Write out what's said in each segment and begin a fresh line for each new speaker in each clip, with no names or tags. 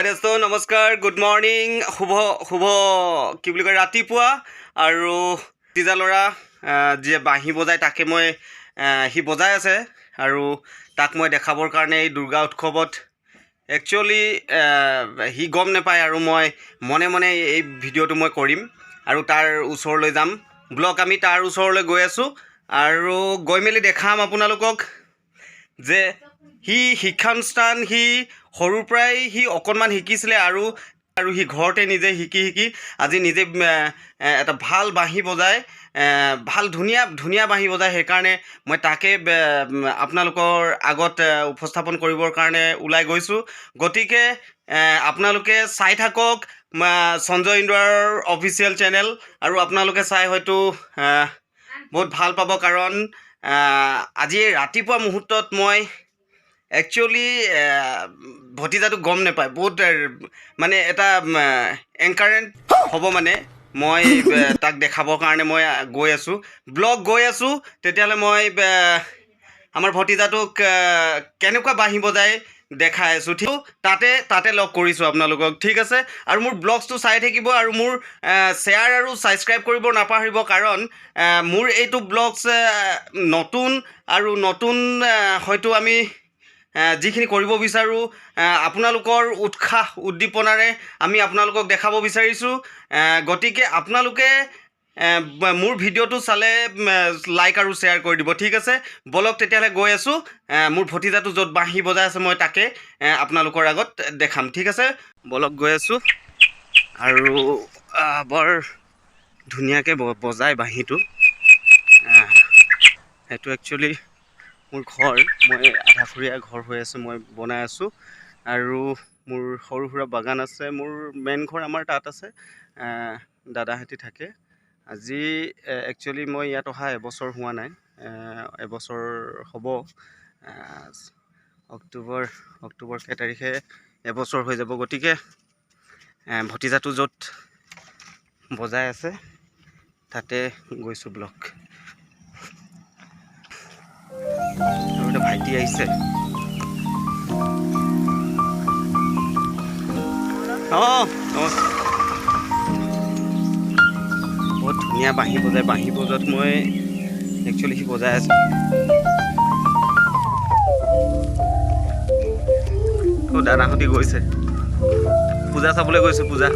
তো নমস্কাৰ, good morning, শুভ শুভ কি বুলি কয় ৰাতিপুৱা। আৰু তিজা ল'ৰা যিয়ে বাঁহী বজায় তাকে মই সি বজাই আছে আৰু তাক মই দেখাবৰ কাৰণে এই দুৰ্গা উৎসৱত একচুৱেলি সি গম নাপায় আৰু মই মনে মনে এই ভিডিঅ'টো মই কৰিম আৰু তাৰ ওচৰলৈ যাম। ব্লগ আমি তাৰ ওচৰলৈ গৈ আছোঁ আৰু গৈ মেলি দেখাম আপোনালোকক যে সি শিক্ষানুষ্ঠান সি সৰুৰ পৰাই সি অকণমান শিকিছিলে আৰু সি ঘৰতে নিজে শিকি আজি নিজে এটা ভাল বাঁহী বজায়, ভাল ধুনীয়া বাঁহী বজায়। সেইকাৰণে মই তাকে আপোনালোকৰ আগত উপস্থাপন কৰিবৰ কাৰণে ওলাই গৈছোঁ। গতিকে আপোনালোকে চাই থাকক সঞ্জয় ইন্দুৱাৰ অফিচিয়েল চেনেল আৰু আপোনালোকে চাই হয়তো বহুত ভাল পাব, কাৰণ আজি ৰাতিপুৱা মুহূৰ্তত মই একচুৱেলি ভতিজাটো গম নাপায়, বহুত মানে এটা এংকাৰেণ্ট হ'ব। মানে মই তাক দেখাবৰ কাৰণে মই গৈ আছোঁ, ব্লগ গৈ আছোঁ। তেতিয়াহ'লে মই আমাৰ ভতিজাটোক কেনেকুৱা বাঁহী বজাই দেখাই আছোঁ। ঠিক তাতে লগ কৰিছোঁ আপোনালোকক, ঠিক আছে। আৰু মোৰ ব্লগছটো চাই থাকিব আৰু মোৰ শ্বেয়াৰ আৰু ছাবস্ক্ৰাইব কৰিব নাপাহৰিব, কাৰণ মোৰ এইটো ব্লগছ নতুন হয়তো আমি যিখিনি কৰিব বিচাৰোঁ আপোনালোকৰ উৎসাহ উদ্দীপনাৰে আমি আপোনালোকক দেখাব বিচাৰিছোঁ। গতিকে আপোনালোকে মোৰ ভিডিঅ'টো চালে লাইক আৰু শ্বেয়াৰ কৰি দিব, ঠিক আছে। বলক তেতিয়াহ'লে গৈ আছোঁ, মোৰ ভতিজাটো য'ত বাঁহী বজাই আছে মই তাকে আপোনালোকৰ আগত দেখাম, ঠিক আছে। বলক গৈ আছোঁ আৰু বৰ ধুনীয়াকৈ বজায় বাঁহীটো। সেইটো একচুৱেলি মোৰ ঘৰ, মই আধাখৰীয়া ঘৰ হৈ আছে, মই বনাই আছোঁ আৰু মোৰ সৰু সুৰা বাগান আছে। মোৰ মেইন ঘৰ আমাৰ তাত আছে, দাদাহঁতি থাকে। আজি একচুৱেলি মই ইয়াত অহা এবছৰ হোৱা নাই, এবছৰ হ'ব। অক্টোবৰ কেই তাৰিখে এবছৰ হৈ যাব। গতিকে ভতিজাটো য'ত বজাই আছে তাতে গৈছোঁ ব্লগ। ভাইটি আহিছে, বহুত ধুনীয়া বাঁহী বজায়। বাঁহী বজোৱাত মই একচুৱেলি সি বজাই আছোঁ। দাদাহঁতি গৈছে, পূজা চাবলৈ গৈছোঁ, পূজা।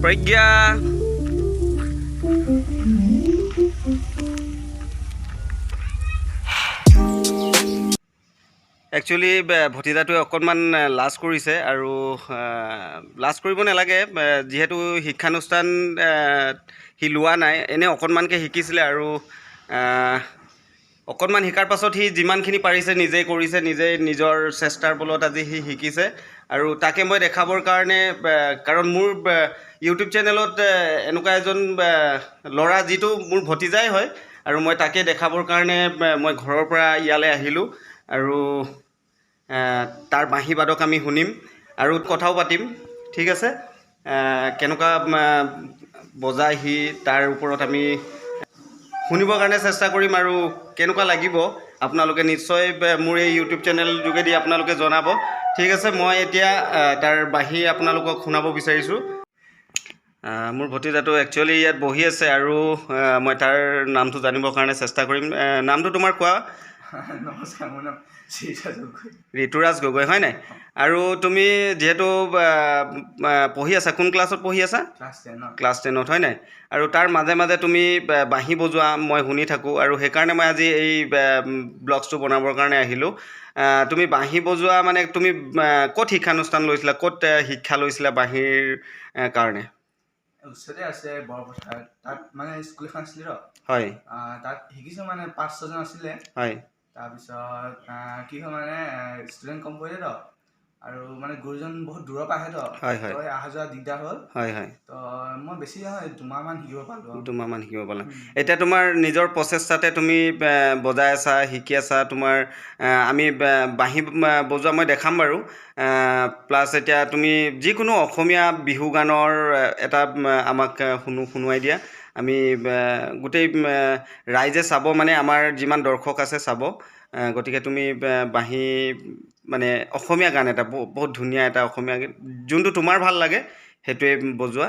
প্ৰজ্ঞা একচুৱেলি ভতিজাটোৱে অকণমান লাজ কৰিছে আৰু লাজ কৰিব নালাগে, যিহেতু শিক্ষানুষ্ঠান সি লোৱা নাই, এনেই অকণমানকৈ শিকিছিলে আৰু অকণমান শিকাৰ পাছত সি যিমানখিনি পাৰিছে নিজেই কৰিছে, নিজৰ চেষ্টাৰ বলত আজি সি শিকিছে। আৰু তাকে মই দেখাবৰ কাৰণে, কাৰণ মোৰ ইউটিউব চেনেলত এনেকুৱা এজন ল'ৰা যিটো মোৰ ভতিজাই হয়, আৰু মই তাকে দেখাবৰ কাৰণে মই ঘৰৰ পৰা ইয়ালৈ আহিলোঁ আৰু তাৰ বাঁহী বাদক আমি শুনিম আৰু কথাও পাতিম, ঠিক আছে। কেনেকুৱা বজায় সি তাৰ ওপৰত আমি শুনিবৰ কাৰণে চেষ্টা কৰিম আৰু কেনেকুৱা লাগিব আপোনালোকে নিশ্চয় মোৰ এই ইউটিউব চেনেল যোগেদি আপোনালোকে জনাব, ঠিক আছে। মই এতিয়া তাৰ বাঁহী আপোনালোকক শুনাব বিচাৰিছোঁ। মোৰ ভতিজাটো একচুৱেলি ইয়াত বহি আছে আৰু মই তাৰ নামটো জানিবৰ কাৰণে চেষ্টা কৰিম। নামটো তোমাৰ কোৱা?
নমস্কাৰ, মোৰ নাম
ঋতুৰাজ গগৈ, হয় নাই? আৰু তুমি যিহেতু পঢ়ি আছা, কোন ক্লাছত পঢ়ি আছা? ক্লাছ 10ত, হয় নাই? আৰু তাৰ মাজে মাজে তুমি বাঁহী বজোৱা মই শুনি থাকোঁ, আৰু সেইকাৰণে মই আজি এই ব্লগছটো বনাবৰ কাৰণে আহিলোঁ। তুমি বাঁহী বজোৱা মানে তুমি ক'ত শিক্ষানুষ্ঠান লৈছিলা, ক'ত শিক্ষা লৈছিলা বাঁহীৰ কাৰণে?
ওচৰতে আছে বৰপথাৰ, তাত মানে স্কুল এখন আছিলে ৰ,
হয়,
তাত শিকিছোঁ। মানে 5-6জন আছিলে।
হয়,
তাৰপিছত কি হয় মানে ষ্টুডেণ্ট কম পৰিলে তো, আৰু মানে গুৰুজন বহুত দূৰৰ পৰা আহে তো, তই অহা যোৱা দিগদাৰ হ'ল। তো মই বেছি নহয় 2 মাহমান শিকিব পালোঁ।
2 মাহমান শিকিব পালা। এতিয়া তোমাৰ নিজৰ প্ৰচেষ্টাতে তুমি বজাই আছা, শিকি আছা। তোমাৰ আমি বাঁহী বজোৱা মই দেখাম বাৰু। প্লাছ এতিয়া তুমি যিকোনো অসমীয়া বিহু গানৰ এটা আমাক শুনোৱাই দিয়া। আমি গোটেই ৰাইজে চাব, মানে আমাৰ যিমান দৰ্শক আছে চাব। গতিকে তুমি বাঁহী মানে অসমীয়া গান এটা বহুত ধুনীয়া এটা অসমীয়া গীত যোনটো তোমাৰ ভাল লাগে সেইটোৱে বজোৱা,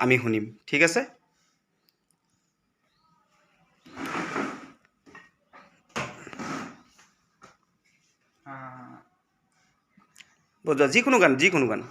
আমি শুনিম, ঠিক আছে? বজোৱা যিকোনো গান।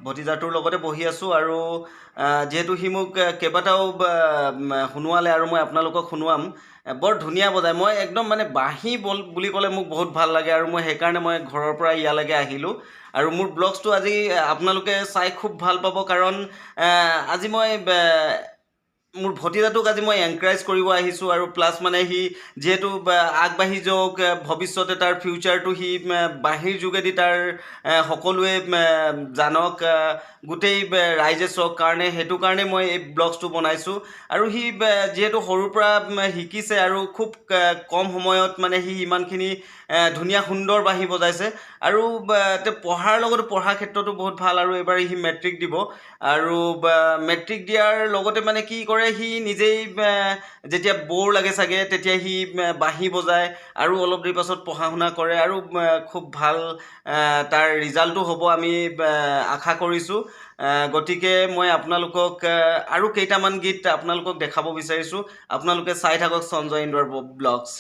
ভতিজাটোৰ লগতে পঢ়ি আছোঁ আৰু যিহেতু সি মোক কেইবাটাও শুনোৱালে আৰু মই আপোনালোকক শুনোৱাম। বৰ ধুনীয়া বজায়, মই একদম মানে বাঁহী বুলি ক'লে মোক বহুত ভাল লাগে আৰু মই সেইকাৰণে মই ঘৰৰ পৰা ইয়ালৈকে আহিলোঁ। আৰু মোৰ ব্লগছটো আজি আপোনালোকে চাই খুব ভাল পাব, কাৰণ আজি মই মোৰ ভতিজাটোক আজি মই এনকাৰেজ কৰিব আহিছোঁ আৰু প্লাছ মানে সি যিহেতু আগবাঢ়ি যাওক ভৱিষ্যতে তাৰ ফিউচাৰটো সি বাঁহীৰ যোগেদি তাৰ সকলোৱে জানক গোটেই ৰাইজে চাওক কাৰণে সেইটো কাৰণে মই এই ব্লগছটো বনাইছোঁ আৰু সি যিহেতু সৰুৰ পৰা শিকিছে আৰু খুব কম সময়ত মানে সি ইমানখিনি ধুনীয়া সুন্দৰ বাঁহী বজাইছে আৰু পঢ়াৰ লগতো পঢ়াৰ ক্ষেত্ৰতো বহুত ভাল আৰু এইবাৰ সি মেট্ৰিক দিব আৰু মেট্ৰিক দিয়াৰ লগতে মানে কি কৰে সি নিজেই যেতিয়া ব'ৰ লাগে চাগে তেতিয়া সি বাঁহী বজায় আৰু অলপ দেৰি পাছত পঢ়া শুনা কৰে আৰু খুব ভাল তাৰ ৰিজাল্টটো হ'ব আমি আশা কৰিছোঁ গতিকে মই আপোনালোকক আৰু কেইটামান গীত আপোনালোকক দেখাব বিচাৰিছোঁ আপোনালোকে চাই থাকক সঞ্জয় ইন্দুৱাৰ ব্লগছ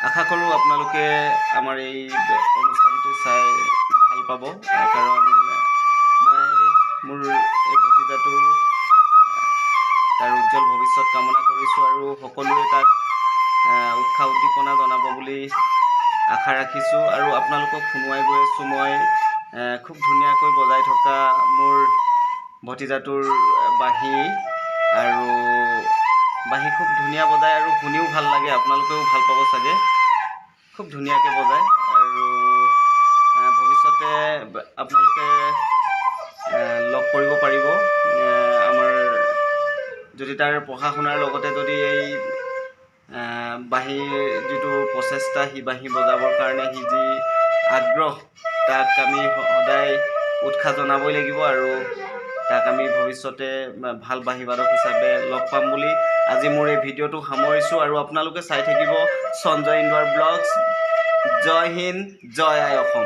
আশা কৰোঁ আপোনালোকে আমাৰ এই অনুষ্ঠানটো চাই ভাল পাব কাৰণ মই মোৰ এই ভতিজাটো তাৰ উজ্জ্বল ভৱিষ্যত কামনা কৰিছোঁ আৰু সকলোৱে তাক উৎসাহ উদ্দীপনা জনাব বুলি আশা ৰাখিছোঁ আৰু আপোনালোকক শুনুৱাই গৈ আছোঁ মই খুব ধুনীয়াকৈ বজাই থকা মোৰ ভতিজাটোৰ বাঁহী আৰু বাঁহী খুব ধুনীয়া বজায় আৰু শুনিও ভাল লাগে আপোনালোকেও ভাল পাব চাগে খুব ধুনীয়াকৈ বজায় আৰু ভৱিষ্যতে আপোনালোকে লগ কৰিব পাৰিব আমাৰ যদি তাৰ পঢ়া শুনাৰ লগতে যদি এই বাঁহীৰ যিটো প্ৰচেষ্টা সি বাঁহী বজাবৰ কাৰণে সি যি আগ্ৰহ তাক আমি সদায় উৎসাহ জনাবই লাগিব আৰু তাক আমি ভৱিষ্যতে ভাল বাঁহীবাদক হিচাপে লগ পাম বুলি আজি মোৰ এই ভিডিঅ'টো সামৰিছোঁ আৰু আপোনালোকে চাই থাকিব সঞ্জয় ইন্দুৱাৰ ব্লগছ জয় হিন্দ জয় আই অসম